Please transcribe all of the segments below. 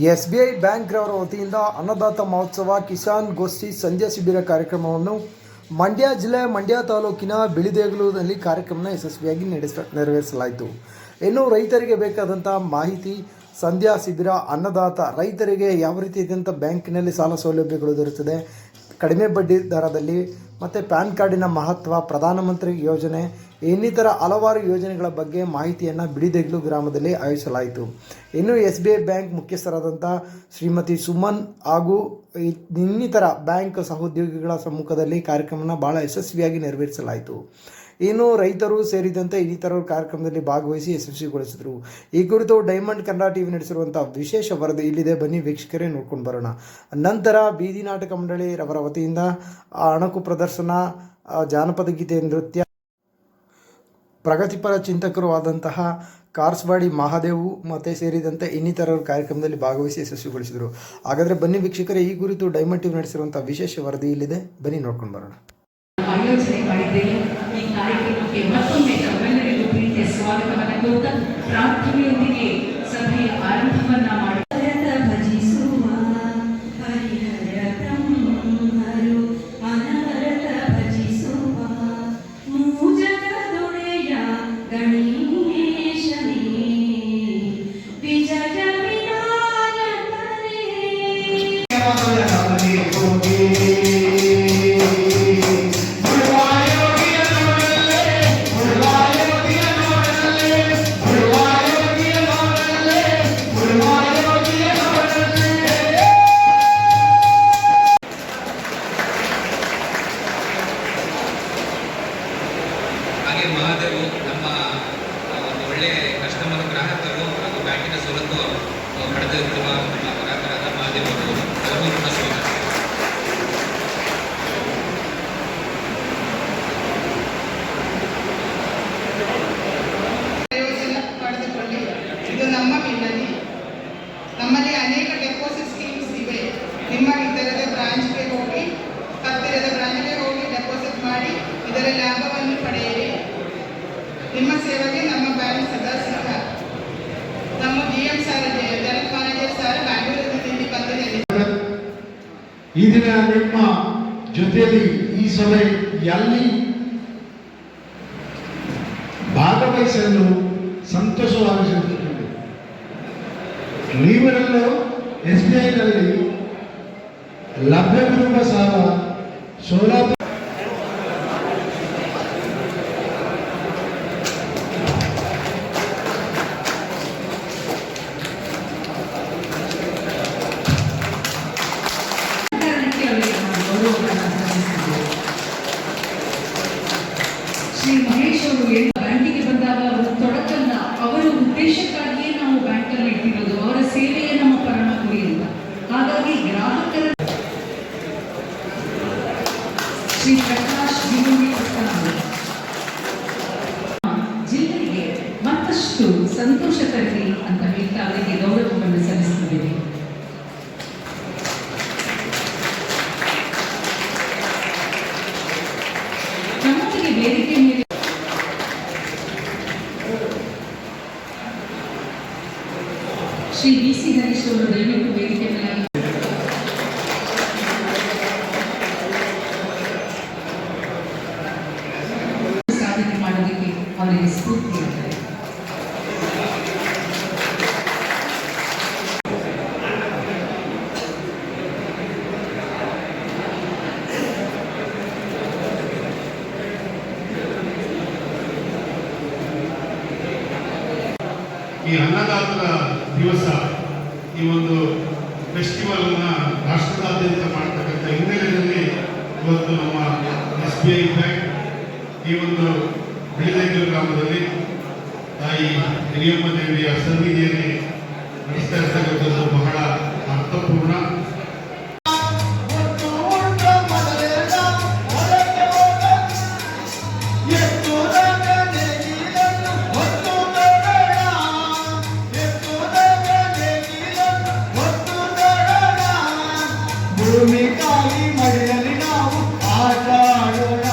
SBI bank ರವರ ವತಿಯಿಂದ ಅನ್ನದಾತ ಮಹೋತ್ಸವ ಕಿಸಾನ್ ಗೋಷ್ಠಿ ಸಂಧ್ಯಾ ಶಿಬಿರ ಕಾರ್ಯಕ್ರಮವನ್ನು ಮಂಡ್ಯ ಜಿಲ್ಲೆ ಮಂಡ್ಯ ತಾಲೂಕಿನ ಬಿಳಿದೇಗಲೂರಿನಲ್ಲಿ ಕಾರ್ಯಕ್ರಮವನ್ನು ಯಶಸ್ವಿಯಾಗಿ ನೆರವೇರಿಸಲಾಯಿತು. ಇನ್ನು ರೈತರಿಗೆ ಬೇಕಾದಂಥ ಮಾಹಿತಿ, ಸಂಧ್ಯಾ ಶಿಬಿರ, ಅನ್ನದಾತ ರೈತರಿಗೆ ಯಾವ ರೀತಿಯಾದಂಥ ಬ್ಯಾಂಕಿನಲ್ಲಿ ಸಾಲ ಸೌಲಭ್ಯಗಳು ದೊರೆಯುತ್ತದೆ, ಕಡಿಮೆ ಬಡ್ಡಿ ದರದಲ್ಲಿ, ಮತ್ತು ಪ್ಯಾನ್ ಕಾರ್ಡಿನ ಮಹತ್ವ, ಪ್ರಧಾನಮಂತ್ರಿ ಯೋಜನೆ, ಇನ್ನಿತರ ಹಲವಾರು ಯೋಜನೆಗಳ ಬಗ್ಗೆ ಮಾಹಿತಿಯನ್ನು ಬಿಳಿದೇಗಲು ಗ್ರಾಮದಲ್ಲಿ ಆಯೋಜಿಸಲಾಯಿತು. ಇನ್ನು SBI ಬ್ಯಾಂಕ್ ಮುಖ್ಯಸ್ಥರಾದಂಥ ಶ್ರೀಮತಿ ಸುಮನ್ ಹಾಗೂ ಇನ್ನಿತರ ಬ್ಯಾಂಕ್ ಸಹೋದ್ಯೋಗಿಗಳ ಸಮ್ಮುಖದಲ್ಲಿ ಕಾರ್ಯಕ್ರಮವನ್ನು ಬಹಳ ಯಶಸ್ವಿಯಾಗಿ ನೆರವೇರಿಸಲಾಯಿತು. ಇನ್ನು ರೈತರು ಸೇರಿದಂತೆ ಇನ್ನಿತರರು ಕಾರ್ಯಕ್ರಮದಲ್ಲಿ ಭಾಗವಹಿಸಿ ಯಶಸ್ವಿಗೊಳಿಸಿದರು. ಈ ಕುರಿತು ಡೈಮಂಡ್ ಕನ್ನಡ TV ನಡೆಸಿರುವಂಥ ವಿಶೇಷ ವರದಿ ಇಲ್ಲಿದೆ, ಬನ್ನಿ ವೀಕ್ಷಕರೇ ನೋಡ್ಕೊಂಡು ಬರೋಣ. ನಂತರ ಬೀದಿ ನಾಟಕ ಮಂಡಳಿ ರವರ ವತಿಯಿಂದ ಅಣಕು ಪ್ರದರ್ಶನ, ಜಾನಪದ ಗೀತೆ, ನೃತ್ಯ, ಪ್ರಗತಿಪರ ಚಿಂತಕರು ಆದಂತಹ ಕಾರ್ಸ್ವಾಡಿ ಮಹಾದೇವು ಮತ್ತು ಸೇರಿದಂತೆ ಇನ್ನಿತರರು ಕಾರ್ಯಕ್ರಮದಲ್ಲಿ ಭಾಗವಹಿಸಿ ಯಶಸ್ವಿಗೊಳಿಸಿದರು. ಹಾಗಾದರೆ ಬನ್ನಿ ವೀಕ್ಷಕರೇ, ಈ ಕುರಿತು ಡೈಮಂಡ್ TV ನಡೆಸಿರುವಂಥ ವಿಶೇಷ ವರದಿ ಇಲ್ಲಿದೆ, ಬನ್ನಿ ನೋಡ್ಕೊಂಡು ಬರೋಣ. ಆಯೋಜನೆ ಮಾಡಿದ್ದೇನೆ. ಈ ಕಾರ್ಯಕ್ರಮಕ್ಕೆ ಮತ್ತೊಮ್ಮೆ ತಮ್ಮೆಲ್ಲರಿಗೂ ಪ್ರೀತಿಯ ಸ್ವಾಗತವನ್ನು ಕೋರುತ್ತಾ ಪ್ರಾರ್ಥನೆಯೊಂದಿಗೆ ಸಭೆಯ ಆರಂಭವನ್ನ ಮಾಡಿ ಮಹಾದೇವು ನಮ್ಮ ಒಂದು ಒಳ್ಳೆಯ ಕಸ್ಟಮರ್ ಗ್ರಾಹಕರು ಹಾಗೂ ಬ್ಯಾಂಕಿನ ಸವಲತ್ತು ಪಡೆದಿರುವ ನಮ್ಮ ಗ್ರಾಹಕರಾದ ಮಹಾದೇವ್ ಅವರು ಅವರನ್ನು ಕೂಡ ಸ್ವಾಗತ. ಪಡೆದುಕೊಳ್ಳಿ. ಇದು ನಮ್ಮ ಮಿಲ್ಲನಿ. ನಮ್ಮಲ್ಲಿ ಅನೇಕ ಡೆಪಾಸಿಟ್ ಸ್ಕೀಮ್ಸ್ ಇವೆ. ನಿಮ್ಮ ಇದರದ ಬ್ರಾಂಚ್ಗೆ ಹೋಗಿ, ಹತ್ತಿರದ ಬ್ರಾಂಚ್ಗೆ ಹೋಗಿ ಡೆಪಾಸಿಟ್ ಮಾಡಿ ಇದರ ಲಾಭವನ್ನು ಪಡೆಯಿರಿ. ನಿಮ್ಮ ಸೇವೆಗೆ ನಮ್ಮ ಬ್ಯಾಂಕ್ ಸದಾ ಸಿದ್ಧ. ನಮ್ಮ GM sir, general manager sir ಬ್ಯಾಂಗ್ಳೂರಿನಿಂದ ಬಂದಿದ್ದಾರೆ. ಈ ದಿನ ನಿಮ್ಮ ಜೊತೆಯಲ್ಲಿ ಈ ಸಭೆಯಲ್ಲಿ ಭಾಗವಹಿಸಲು ಸಂತೋಷವಾಗಿಸುತ್ತದೆ. ನೀವೆಲ್ಲರೂ SBIನಲ್ಲಿ ಲಭ್ಯವಿರುವ ಸಾಲ ಸೌಲಭ್ಯ ಶ್ರೀ ಮಹೇಶ್ ಅವರು ಬ್ಯಾಂಕಿಗೆ ಬಂದಾಗ ಅವರು ತೊಡಕನ್ನ ಅವರ ಉದ್ದೇಶಕ್ಕಾಗಿಯೇ ನಾವು ಬ್ಯಾಂಕಲ್ಲಿ ಇಟ್ಟಿರೋದು, ಅವರ ಸೇವೆಯೇ ನಮ್ಮ ಪರಮ ಗುರಿ ಅಂತ. ಹಾಗಾಗಿ ಗ್ರಾಹಕರ ಶ್ರೀ ಪ್ರಕಾಶ್ ಜಿಲ್ಲೆಗೆ ಮತ್ತಷ್ಟು ಸಂತೋಷ ತರಲಿ ಅಂತ ಹೇಳ್ತಾ ಅವರಿಗೆ ಗೌರವವನ್ನು ಸಲ್ಲಿಸುತ್ತಿದ್ದೇವೆ. ನಮ್ಮೊಂದಿಗೆ ವೇದಿಕೆ ಮೇಲೆ ಶ್ರೀ BC ಹರೀಶ್ ಅವರು ದಯವಿಟ್ಟು ವೇದಿಕೆ ಮೇಲೆ ಸಾಧನೆ ಮಾಡೋದಕ್ಕೆ ಅವರಿಗೆ ಸ್ಫೂರ್ತಿ ಇರುತ್ತದೆ. ಈ ಅನ್ನದಾತರ ದಿವಸ, ಈ ಒಂದು ಫೆಸ್ಟಿವಲ್ ಅನ್ನ ರಾಷ್ಟ್ರದಾದ್ಯಂತ ಮಾಡತಕ್ಕಂಥ ಹಿನ್ನೆಲೆಯಲ್ಲಿ ಇವತ್ತು ನಮ್ಮ SBI ಬ್ಯಾಂಕ್ ಈ ಒಂದು ಬಿಳಿದೇಗಲು ಗ್ರಾಮದಲ್ಲಿ ತಾಯಿ ಹಿರಿಯಮ್ಮ ದೇವಿಯ ಸನ್ನಿಧಿಯಲ್ಲಿ ನಡೆಸ್ತಾ ಇರ್ತಕ್ಕಂಥದ್ದು ಬಹಳ ಅರ್ಥಪೂರ್ಣ. ಭೂಮಿ ತಾಯಿ ಮಡಿಲಲ್ಲಿ ನಾವು ಆಟ ಆಡೋಣ,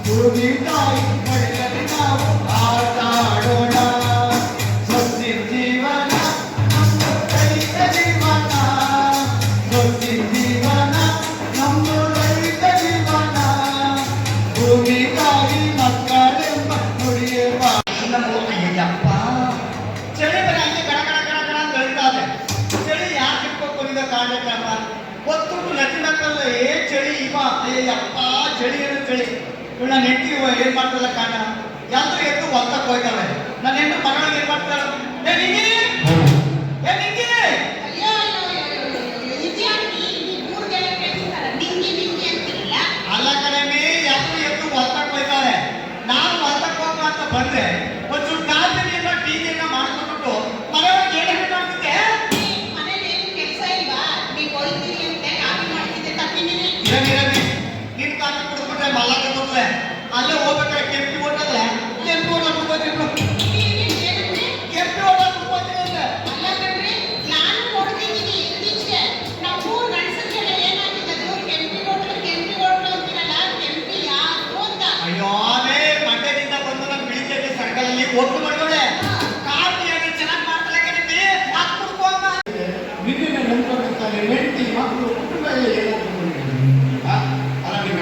ಭೂಮಿ ತಾಯಿ ಮಡಿಲಲ್ಲಿ ನಾವು ಆಟ ಆಡೋಣ. ಸ್ವಸ್ತಿ ಜೀವನ ನಮ್ಮ ಕೈಯಲ್ಲಿ ಏನ್ ಮಾಡ್ತಾರಲ್ಲ ಕಾರಣ ಎಲ್ಲರೂ ಎದ್ದು ಹೊಲ್ತಕ್ಕೆ ಹೋಗ್ತಾರೆ. ನನ್ನ ಹೆಣ್ಣು ಮಗಳಿಗೆ ಏನ್ ಮಾಡ್ತಾಳೆ? ಏ ನಿಂಗಿ, ಏ ನಿಂಗಿ, ಅಯ್ಯೋ ಅಯ್ಯೋ ಅಯ್ಯೋ ಇದ್ಯಾಕೆ ಈ ಊರಿಗೆಲ್ಲ ಕೇಳ್ತಾರ ನಿಂಗಿ ನಿಂಗಿ ಅಂತಿರಲ್ಲ. ಅಲ್ಲ ಕಣಮ್ಮಿ, ಎಲ್ಲರೂ ಎದ್ದು ಹೊಲ್ತಕ್ಕೆ ಹೋಗ್ತಾರೆ. ನಾನು ಹೊಲ್ತಕ್ಕೆ ಹೋಗ ಅಂತ ಬಂದ್ರೆ ಒಂಚೂರು ಕಾಫಿನಿಂದ ಟೀನಿಂದ ಮಾಡ್ಕೊಂಡ್ಬಿಟ್ಟು ಮನೆಯೊಳಗೆ ಏನು ಮಾಡ್ತಿದ್ದೆ? ಮನೇಲಿ ಏನು ಕೆಲಸ ಇಲ್ವಾ? ನೀವು ಹೋಯ್ತೀರಿ ಅಂತೆ ಕಾಫಿ ಮಾಡ್ತಿದ್ದೆ ತಪ್ಪಿದ್ದೀನಿ. ಇರಲಿ, ನಿನ್ ಕಾಫಿ ಕುಡಿದ್ಬಿಟ್ರೆ ಮಲ್ಲಕ್ಕ ಹೋಗ್ಲೆ ಅಲ್ಲೇ ಹೋಗ್ಬೇಕಾದ್ರೆ ಕೆಂಪಿ ಹೋಟೆಲ್ ಹೋಗ್ತಿದ್ರು. ಏನಂದ್ರೆ ಕೆಂಪಿ ಹೋಟೆಲ್ ಹೋಗ್ತಿದ್ರೆ ಅಲ್ಲ ಕಣ್ರಿ, ನಾನು ನೋಡ್ತಿದ್ದೀನಿ ಇತ್ತೀಚೆಗೆ ನಾವು ಮೂರು ಗಂಡಸರಿಗೆಲ್ಲ ಏನಾಗಿದೆ ಅದು ಕೆಂಪಿ ಹೋಟ್ಲು ಅಂತಿರಲ್ಲ, ಕೆಂಪಿ ಯಾರು ಅಂತ. ಅಯ್ಯೋ ಅದೇ ಮಂಡ್ಯದಿಂದ ಬಂದು ನಮ್ಮ ಬಿಳಿಕೆರೆ ಸರ್ಕಲಲ್ಲಿ ಒಟ್ಟು ಮಾಡಿದವಳೆ ಕಾಫಿಯನ್ನು ಚೆನ್ನಾಗಿ ಮಾಡ್ತಾಳೆ ಕಣಿ ಅದು ಕುಡ್ಕೊಂಡ ನಿನ್ನೆ ನಂಬ್ಕೊಂಡಿರ್ತಾರೆ ಹೆಂಡತಿ ಮಕ್ಕಳು ಕುಟುಂಬ ಅಲ್ಲ ನಿಮ್ಮ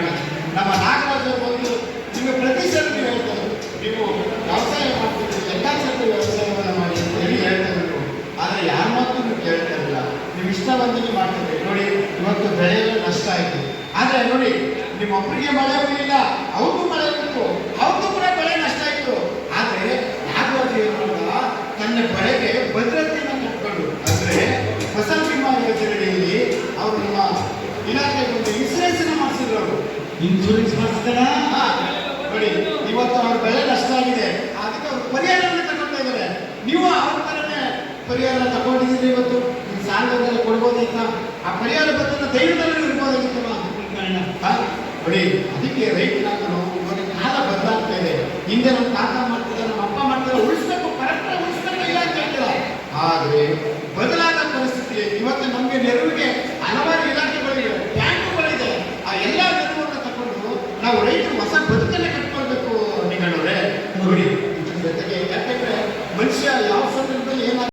ನಮ್ಮ ನಾಗರಾಜ ಬಂದು ನಿಮಗೆ ಪ್ರತಿ ಸಲ ಹೇಳ್ತಾರೆ ನೀವು ವ್ಯವಸಾಯ ಮಾಡ್ತಿದ್ದೀರಿ ಲೆಕ್ಕಾಚಾರದ ವ್ಯವಸಾಯವನ್ನು ಮಾಡಿ ಹೇಳಿ ಹೇಳ್ತಾರೆ ನೀವು. ಆದರೆ ಯಾರ ಮಾತು ನೀವು ಕೇಳ್ತಾ ಇರಲಿಲ್ಲ. ನೀವು ಇಷ್ಟ ಬಂದು ಮಾಡ್ತಿದ್ರಿ ನೋಡಿ. ಇವತ್ತು ಬೆಳೆ ಎಲ್ಲ ನಷ್ಟ ಆಯಿತು. ಆದರೆ ನೋಡಿ ನಿಮ್ಮೊಬ್ಬರಿಗೆ ಮಳೆ ಬರಲಿಲ್ಲ, ಅವ್ರಿಗೂ ಮಳೆ ಬಂತು, ಅವ್ರಿಗೂ ಕೂಡ ಬೆಳೆ ನಷ್ಟ ಆಯಿತು. ಆದರೆ ನಾಗರಾಜ ಏನಿಲ್ಲ ತನ್ನ ಬೆಳೆಗೆ ಭದ್ರತೆಯನ್ನು ಕಟ್ಕೊಂಡು ಅಂದರೆ ಫಸಲ್ ಬಿಮಾ ಯೋಜನೆಯಲ್ಲಿ ಅವರು ನಮ್ಮ ಇಲಾಖೆಗೆ ಒಂದು ಇನ್ಸೂರೆನ್ಸ್ ಮಾಡಿಸಿದ್ರು. ಅವರು ಇನ್ಸೂರೆನ್ಸ್ ಮಾಡಿಸಿದಾರ ನೋಡಿ. ಇವತ್ತು ಅವ್ರ ಬೆಳೆ ನಷ್ಟ ಆಗಿದೆ, ಅದಕ್ಕೆ ಅವ್ರು ಪರಿಹಾರವನ್ನು ತಗೊಳ್ತಾ ಇದ್ದಾರೆ. ನೀವು ಅವ್ರ ಥರನೇ ಪರಿಹಾರ ತಗೊಂಡಿದ್ದೀರಿ. ಇವತ್ತು ನಿಮ್ಮ ಸಾಲದಲ್ಲಿ ಕೊಡ್ಬೋದಿತ್ತ, ಆ ಪರಿಹಾರ ಬರ್ತನ ಧೈರ್ಯದಲ್ಲಿ ಇರ್ಬೋದಾಗಿತ್ತು ನೋಡಿ. ಅದಕ್ಕೆ ರೈತನಾಗಲು ಇವಾಗ ಕಾಲ ಬದಲಾಗ್ತಾ ಇದೆ. ಹಿಂದೆ ನಮ್ಮ ತಾತ ಮಾಡ್ತಿದ್ದಾರೆ, ನಮ್ಮ ಅಪ್ಪ ಮಾಡ್ತಾರೆ, ಉಳಿಸ್ಬೇಕು ಪರಂಪರೆ ಉಳಿಸ್ಬೇಕು ಇಲ್ಲ ಅಂತ ಹೇಳ್ತಿಲ್ಲ. ಆದರೆ ಬದಲಾದ ಪರಿಸ್ಥಿತಿ ಇವತ್ತು ನಮಗೆ ನೆರವಿಗೆ ಹಲವಾರು ಇಲಾಖೆಗಳಿವೆ, ಬ್ಯಾಂಕುಗಳಿದೆ. ಆ ಎಲ್ಲ ನೆರವನ್ನು ತಗೊಂಡು ನಾವು ರೈತರು ಹೊಸ ಬದುಕನ್ನೇ ಕಟ್ಕೊಳ್ಬೇಕು. ನಿಗಳವ್ರೆ ನೋಡಿ ಇದ್ರ ಜೊತೆಗೆ ಯಾಕೆಂದ್ರೆ ಮನುಷ್ಯ ಯಾವ ಸಂದರ್ಭದಲ್ಲಿ ಏನಾಗ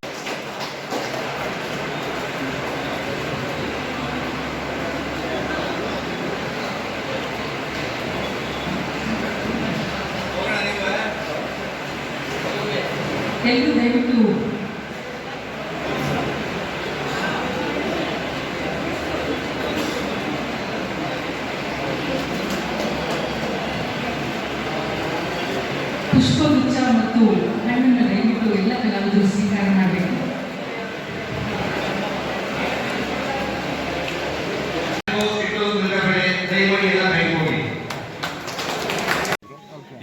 ಎಲ್ಲರೂ ದಯವಿಟ್ಟು ಪುಷ್ಪಗುಚ್ಛ ಮತ್ತು ಹಣ್ಣನ್ನು ದಯವಿಟ್ಟು ಎಲ್ಲ ಕಲಾವಿದರು ಸ್ವೀಕಾರ ಮಾಡಬೇಕು.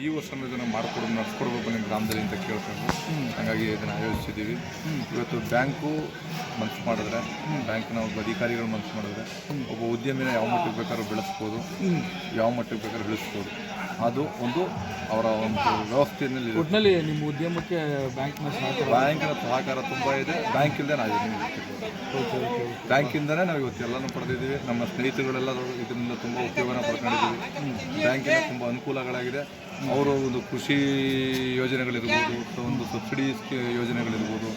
ಈ ವರ್ಷ ಇದನ್ನು ನಡೆಸ್ಕೊಡ್ಬೇಕು ನಿಮ್ಮ ಗ್ರಾಮದಲ್ಲಿ ಅಂತ ಕೇಳ್ಕೊಂಡು ಹಾಗಾಗಿ ಇದನ್ನು ಆಯೋಜಿಸಿದ್ದೀವಿ. ಇವತ್ತು ಬ್ಯಾಂಕು ಮನಸ್ಸು ಮಾಡಿದ್ರೆ, ಬ್ಯಾಂಕ್ನ ಒಬ್ಬ ಅಧಿಕಾರಿಗಳು ಮನಸ್ಸು ಮಾಡಿದ್ರೆ ಒಬ್ಬ ಉದ್ಯಮಿನ ಯಾವ ಮಟ್ಟಕ್ಕೆ ಬೇಕಾದ್ರೂ ಬೆಳೆಸ್ಬೋದು, ಯಾವ ಮಟ್ಟಕ್ಕೆ ಬೇಕಾದ್ರೂ ಬೆಳೆಸ್ಬೋದು. ಅದು ಒಂದು ಅವರ ಒಂದು ವ್ಯವಸ್ಥೆಯಲ್ಲಿ ಒಟ್ಟಿನಲ್ಲಿ ನಿಮ್ಮ ಉದ್ಯಮಕ್ಕೆ ಬ್ಯಾಂಕ್ನ ಸಹಕಾರ ತುಂಬ ಇದೆ. ಬ್ಯಾಂಕ್ ಇಲ್ಲದೆ ನಾವು ಬ್ಯಾಂಕಿಂದನೇ ನಾವು ಇವತ್ತು ಎಲ್ಲನೂ ಪಡೆದಿದ್ದೀವಿ. ನಮ್ಮ ಸ್ನೇಹಿತರುಗಳೆಲ್ಲ ಇದರಿಂದ ತುಂಬ ಉಪಯೋಗನ ಪಡ್ಕೊಂಡಿದ್ದೀವಿ. ಬ್ಯಾಂಕಿನ ತುಂಬ ಅನುಕೂಲಗಳಾಗಿದೆ. ಅವರು ಒಂದು ಕೃಷಿ ಯೋಜನೆಗಳಿರ್ಬೋದು, ಒಂದು ಸಬ್ಸಿಡಿ ಯೋಜನೆಗಳಿರ್ಬೋದು,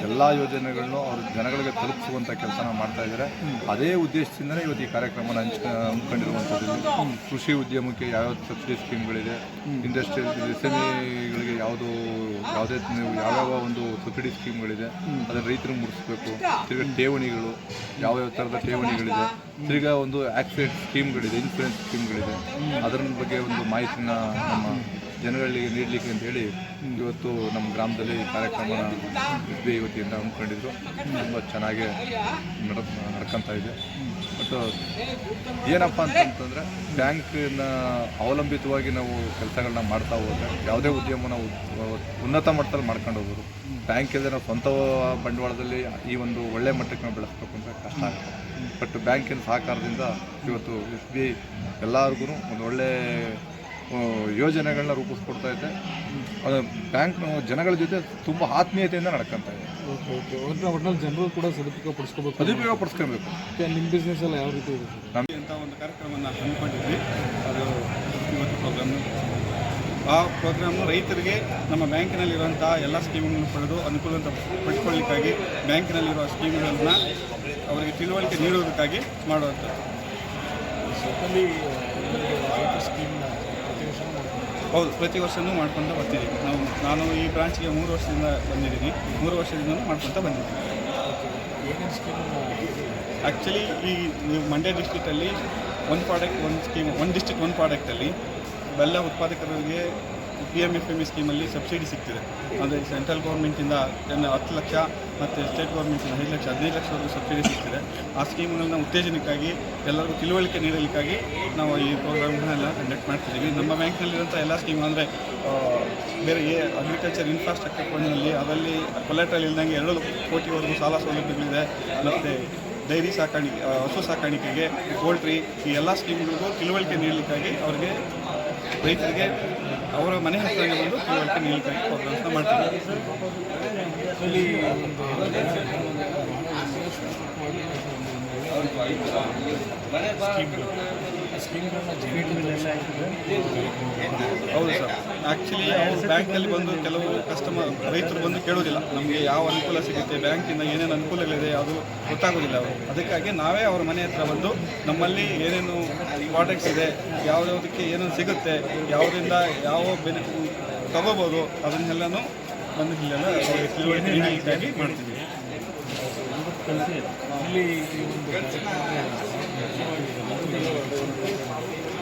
ಎಲ್ಲ ಯೋಜನೆಗಳನ್ನು ಅವರು ಜನಗಳಿಗೆ ತಲುಪಿಸುವಂಥ ಕೆಲಸನ ಮಾಡ್ತಾ ಇದ್ದಾರೆ. ಅದೇ ಉದ್ದೇಶದಿಂದಲೇ ಇವತ್ತು ಈ ಕಾರ್ಯಕ್ರಮನ ಹಮ್ಮಿಕೊಂಡಿರುವಂಥದ್ದು. ಕೃಷಿ ಉದ್ಯಮಕ್ಕೆ ಯಾವ್ಯಾವ ಸಬ್ಸಿಡಿ ಸ್ಕೀಮ್ಗಳಿದೆ, ಇಂಡಸ್ಟ್ರಿಯಲ್ SMEಗಳಿಗೆ ಯಾವ್ಯಾವ ಒಂದು ಸಬ್ಸಿಡಿ ಸ್ಕೀಮ್ಗಳಿದೆ ಅದನ್ನು ರೈತರಿಗೆ ಮುಟ್ಟಿಸ್ಬೇಕು. ತಿರ್ಗಿ ಠೇವಣಿಗಳು ಯಾವ್ಯಾವ ಥರದ ಠೇವಣಿಗಳಿದೆ, ತಿರ್ಗಾ ಒಂದು ಆಕ್ಸಿಡೆಂಟ್ ಸ್ಕೀಮ್ಗಳಿದೆ, ಇನ್ಶೂರೆನ್ಸ್ ಸ್ಕೀಮ್ಗಳಿದೆ, ಅದರ ಬಗ್ಗೆ ಒಂದು ಮಾಹಿತಿನ ನಮ್ಮ ಜನಗಳಿಗೆ ನೀಡಲಿಕ್ಕೆ ಅಂತ ಹೇಳಿ ಇವತ್ತು ನಮ್ಮ ಗ್ರಾಮದಲ್ಲಿ ಈ ಕಾರ್ಯಕ್ರಮನ SBI ವತಿಯಿಂದ ಹಮ್ಮಿಕೊಂಡಿದ್ರು. ತುಂಬ ಚೆನ್ನಾಗಿ ನಡ್ಕೊತಾ ಇದೆ. ಬಟ್ ಏನಪ್ಪ ಅಂತಂತಂದರೆ ಬ್ಯಾಂಕಿನ ಅವಲಂಬಿತವಾಗಿ ನಾವು ಕೆಲಸಗಳನ್ನ ಮಾಡ್ತಾ ಹೋದರೆ ಯಾವುದೇ ಉದ್ಯಮ ನಾವು ಉನ್ನತ ಮಟ್ಟದಲ್ಲಿ ಮಾಡ್ಕೊಂಡು ಹೋಗ್ಬೋದು. ಬ್ಯಾಂಕ್ ಇಲ್ಲದೆ ನಾವು ಸ್ವಂತ ಬಂಡವಾಳದಲ್ಲಿ ಈ ಒಂದು ಒಳ್ಳೆ ಮಟ್ಟಕ್ಕೆ ನಾವು ಬೆಳೆಸ್ಬೇಕು ಅಂತ ಕಷ್ಟ ಆಗುತ್ತೆ. ಬಟ್ ಬ್ಯಾಂಕಿನ ಸಹಕಾರದಿಂದ ಇವತ್ತು SBI ಎಲ್ಲರಿಗೂ ಒಂದು ಒಳ್ಳೆ ಯೋಜನೆಗಳನ್ನ ರೂಪಿಸ್ಕೊಡ್ತಾ ಇದೆ. ಅದು ಬ್ಯಾಂಕ್ನ ಜನಗಳ ಜೊತೆ ತುಂಬ ಆತ್ಮೀಯತೆಯಿಂದ ನಡ್ಕೊತಾ ಇದೆ. ಒಟ್ಟಿನಲ್ಲಿ ಜನರು ಕೂಡ ಸದುಪಯೋಗ ಪಡಿಸ್ಕೋಬೇಕು. ನಿಮ್ಮ ಬಿಸ್ನೆಸ್ ಎಲ್ಲ ಯಾವ ರೀತಿ ಇದೆ ನಮಗೆ ಅಂತ ಒಂದು ಕಾರ್ಯಕ್ರಮವನ್ನು ಹಮ್ಮಿಕೊಂಡಿದ್ವಿ. ಅದು ಇವತ್ತು ಪ್ರೋಗ್ರಾಮ್ನ ಆ ಪ್ರೋಗ್ರಾಮು ರೈತರಿಗೆ ನಮ್ಮ ಬ್ಯಾಂಕಿನಲ್ಲಿರುವಂಥ ಎಲ್ಲ ಸ್ಕೀಮ್ಗಳನ್ನು ಪಡೆದು ಅನುಕೂಲ ಪಡ್ಕೊಳ್ಳಿಕ್ಕಾಗಿ ಬ್ಯಾಂಕಿನಲ್ಲಿರುವ ಸ್ಕೀಮ್ಗಳನ್ನು ಅವರಿಗೆ ತಿಳುವಳಿಕೆ ನೀಡುವುದಕ್ಕಾಗಿ ಮಾಡುವಂಥದ್ದು. ಹೌದು, ಪ್ರತಿ ವರ್ಷವೂ ಮಾಡ್ಕೊತ ಬರ್ತಿದ್ದೀವಿ. ನಾನು ಈ ಬ್ರಾಂಚ್ಗೆ 3 ವರ್ಷದಿಂದ ಬಂದಿದ್ದೀನಿ. 3 ವರ್ಷದಿಂದ ಮಾಡ್ಕೊತ ಬಂದಿದ್ದೀನಿ. ಆ್ಯಕ್ಚುಲಿ ಈ ಮಂಡ್ಯ ಡಿಸ್ಟ್ರಿಕ್ಟಲ್ಲಿ ಒಂದು ಪ್ರಾಡಕ್ಟ್ ಒಂದು ಸ್ಕೀಮ್, ಒಂದು ಡಿಸ್ಟ್ರಿಕ್ಟ್ ಒಂದು ಪ್ರಾಡಕ್ಟಲ್ಲಿ ಬೆಲ್ಲ ಉತ್ಪಾದಕರಿಗೆ PMFME ಸ್ಕೀಮಲ್ಲಿ ಸಬ್ಸಿಡಿ ಸಿಗ್ತಿದೆ. ಅಂದರೆ ಸೆಂಟ್ರಲ್ ಗೌರ್ಮೆಂಟಿಂದ 10 ಲಕ್ಷ ಮತ್ತು ಸ್ಟೇಟ್ ಗೌರ್ಮೆಂಟಿಂದ 5 ಲಕ್ಷ 15 ಲಕ್ಷವರೆಗೂ ಸಬ್ಸಿಡಿ ಸಿಗ್ತಿದೆ. ಆ ಸ್ಕೀಮ್ಗಳನ್ನ ಉತ್ತೇಜನಕ್ಕಾಗಿ ಎಲ್ಲರಿಗೂ ತಿಳುವಳಿಕೆ ನೀಡಲಿಕ್ಕಾಗಿ ನಾವು ಈ ಪ್ರೋಗ್ರಾಮ್ಗಳನ್ನೆಲ್ಲ ಕಂಡಕ್ಟ್ ಮಾಡ್ತಿದ್ದೀವಿ. ನಮ್ಮ ಬ್ಯಾಂಕ್ನಲ್ಲಿರುವಂಥ ಎಲ್ಲ ಸ್ಕೀಮ್ ಅಂದರೆ ಬೇರೆ ಅಗ್ರಿಕಲ್ಚರ್ ಇನ್ಫ್ರಾಸ್ಟ್ರಕ್ಚರ್ ಫಂಡ್ನಲ್ಲಿ ಅದರಲ್ಲಿ ಕೊಲೆಟ್ರಲ್ ಇಲ್ದಂಗೆ 2 ಕೋಟಿವರೆಗೂ ಸಾಲ ಸೌಲಭ್ಯಗಳಿದೆ. ಮತ್ತು ಡೈರಿ ಸಾಕಾಣಿಕೆ, ಹಸು ಸಾಕಾಣಿಕೆಗೆ, ಪೋಲ್ಟ್ರಿ, ಈ ಎಲ್ಲ ಸ್ಕೀಮ್ಗಳಿಗೂ ತಿಳುವಳಿಕೆ ನೀಡಲಿಕ್ಕಾಗಿ ಅವರಿಗೆ ರೈತರಿಗೆ ಅವರ ಮನೆ ಹತ್ತಿರನೇ ಬಂದು ತಿಳುವಳಿಕೆ ನೀಡಲಿಕ್ಕಾಗಿ ಪ್ರೋಗ್ರಾಮ್ಸ್ನ ಮಾಡ್ತೀವಿ. ಹೌದು ಸರ್, ಆ್ಯಕ್ಚುಲಿ ಅವರು ಬ್ಯಾಂಕ್ನಲ್ಲಿ ಬಂದು ಕೆಲವು ರೈತರು ಬಂದು ಕೇಳೋದಿಲ್ಲ, ನಮಗೆ ಯಾವ ಅನುಕೂಲ ಸಿಗುತ್ತೆ, ಬ್ಯಾಂಕಿಂದ ಏನೇನು ಅನುಕೂಲಗಳಿದೆ ಅದು ಗೊತ್ತಾಗೋದಿಲ್ಲ ಅವರು. ಅದಕ್ಕಾಗಿ ನಾವೇ ಅವ್ರ ಮನೆ ಹತ್ರ ಬಂದು ನಮ್ಮಲ್ಲಿ ಏನೇನು ಪ್ರಾಡಕ್ಟ್ಸ್ ಇದೆ, ಯಾವುದಕ್ಕೆ ಏನೇನು ಸಿಗುತ್ತೆ, ಯಾವುದರಿಂದ ಯಾವ ತಗೋಬೋದು ಅದನ್ನೆಲ್ಲನೂ ಬಂದು ಇಲ್ಲೆಲ್ಲ ತಿಳುವಳಿಕೆ ನೀಡಲಿಕ್ಕಾಗಿ ಮಾಡ್ತೀವಿ.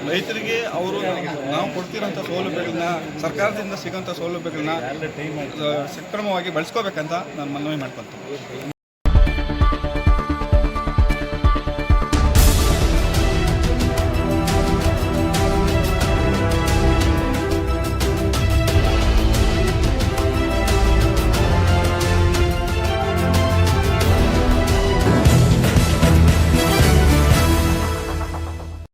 ರೈತರಿಗೆ ಅವರು ನಾವು ಕೊಡ್ತಿರೋಂಥ ಸೌಲಭ್ಯಗಳನ್ನ, ಸರ್ಕಾರದಿಂದ ಸಿಗೋಂಥ ಸೌಲಭ್ಯಗಳನ್ನ ಸಕ್ರಮವಾಗಿ ಬಳಸ್ಕೋಬೇಕಂತ ನಾನು ಮನವಿ ಮಾಡ್ಕೊತೀನಿ.